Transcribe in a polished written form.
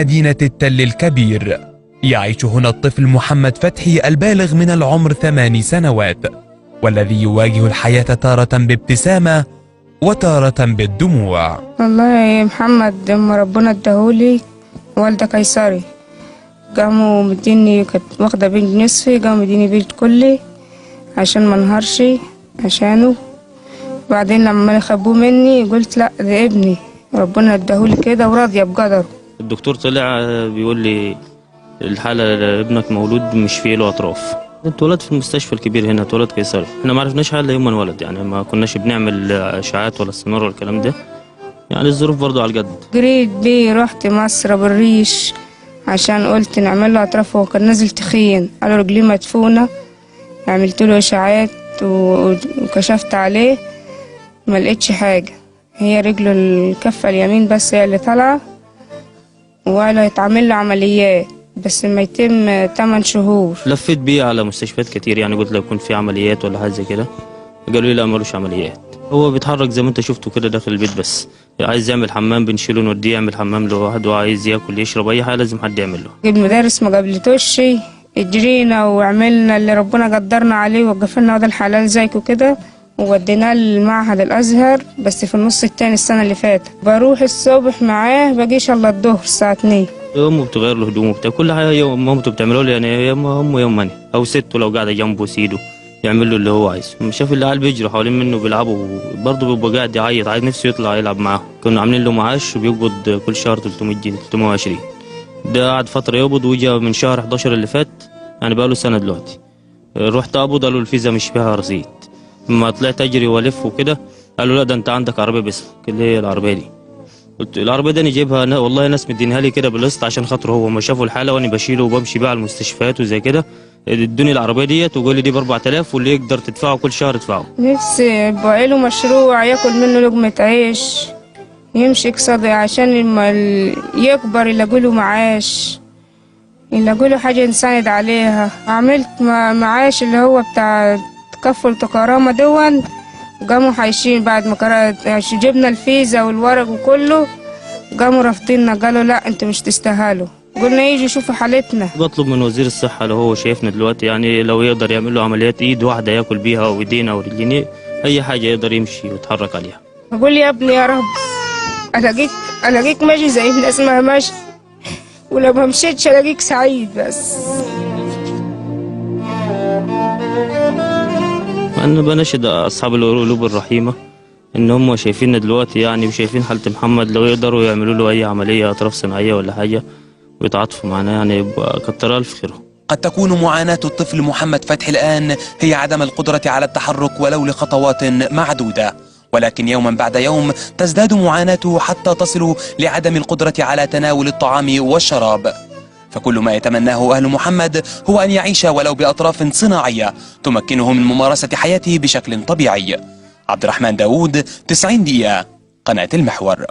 مدينة التل الكبير. يعيش هنا الطفل محمد فتحي البالغ من العمر 8 سنوات، والذي يواجه الحياة تارة بابتسامة وتارة بالدموع. والله يا محمد لما ربنا اداهولي والدة قيصري قاموا مديني، كانت واخدة بنت نصفي، قاموا مديني بنت كلي عشان ما انهارش عشانه. بعدين لما خبوه مني قلت لا ده ابني ربنا اداهولي كده وراضية بقدره. الدكتور طلع بيقول لي الحالة ابنك مولود مش فيه له أطراف. اتولد في المستشفى الكبير هنا، اتولد قيصري. احنا ما عرفناش حاجة يوم ما انولد، يعني ما كناش بنعمل اشعاعات ولا استنار ولا الكلام ده، يعني الظروف برضو على الجد. جريت بيه رحت مصر بالريش عشان قلت نعمل له اطراف، هو كان نازل تخين، قالوا رجليه مدفونة. عملت له اشاعات وكشفت عليه ما لقيتش حاجة، هي رجله الكفة اليمين بس هي اللي طالعة، وقالوا يتعمل له عمليات بس ما يتم 8 شهور. لفيت بيه على مستشفيات كتير، يعني قلت لو يكون في عمليات ولا حاجه زي كده، قالوا لي لا مالوش عمليات. هو بيتحرك زي ما انت شفته كده داخل البيت، بس عايز يعمل حمام بنشيله نوديه يعمل حمام لوحده، عايز ياكل يشرب اي حاجه لازم حد يعمل له. المدارس ما قابلتوش، اجرينا وعملنا اللي ربنا قدرنا عليه، وقفلنا وده الحلال زيكو كده، ووديناه المعهد الازهر بس في النص التاني السنه اللي فاتت. بروح الصبح معاه باجيش الا الظهر الساعه 2. امه بتغير له هدومه بتاع كل حاجه، يوم مامته بتعمله له، يعني يوم امه يوم ماني او سته لو قاعده جنبه سيده يعمل له اللي هو عايزه. شاف العيال بيجروا حوالين منه بيلعبوا برضه بيبقى قاعد يعيط، عايز نفسه يطلع يلعب معاهم. كنا عاملين له معاش وبيقبض كل شهر 300 جنيه 320. ده قعد فتره يقبض، وجا من شهر 11 اللي فات، يعني بقى له سنه دلوقتي. رحت اقبض قالوا الفيزا مش فيها رصيد. لما طلعت اجري والف وكده قالوا لا ده انت عندك عربيه باسمك اللي هي العربيه دي. قلت العربيه دي انا جايبها والله ناس مدينها لي كده بالقسط عشان خاطر هو ما شافوا الحاله وانا بشيله وبمشي بيه على المستشفيات وزي كده، ادوني العربيه ديت وقال لي دي ب 4000 واللي يقدر تدفعه كل شهر ادفعه. نفسي يبقى له مشروع ياكل منه لقمه عيش يمشي اقتصادي عشان لما يكبر يلاقوا له معاش، يلاقوا له حاجه نساند عليها. عملت معاش اللي هو بتاع تكفل كرامه دون، قاموا حايشين بعد ما جبنا الفيزا والورق وكله، قاموا رافضيننا قالوا لا انتوا مش تستاهلوا. قلنا يجي يشوفوا حالتنا. بطلب من وزير الصحه لو هو شايفنا دلوقتي، يعني لو يقدر يعمل له عمليات ايد واحده ياكل بيها وايدينا ورجلين، اي حاجه يقدر يمشي ويتحرك عليها. اقول يا ابني يا رب الاقيك ماشي زي الناس ما ماشي، ولو ما مشيتش الاقيك سعيد بس. أنا بناشد أصحاب القلوب الرحيمة إن هم شايفيننا دلوقتي يعني وشايفين حالة محمد، لو يقدروا يعملوا له أي عملية أطراف صناعية ولا حاجة ويتعاطفوا معنا، يعني يبقى كتر ألف خيرهم. قد تكون معاناة الطفل محمد فتحي الآن هي عدم القدرة على التحرك ولو لخطوات معدودة، ولكن يوما بعد يوم تزداد معاناته حتى تصل لعدم القدرة على تناول الطعام والشراب. فكل ما يتمناه أهل محمد هو أن يعيش ولو بأطراف صناعية تمكنه من ممارسة حياته بشكل طبيعي. عبد الرحمن داود، 90 دقيقة، قناة المحور.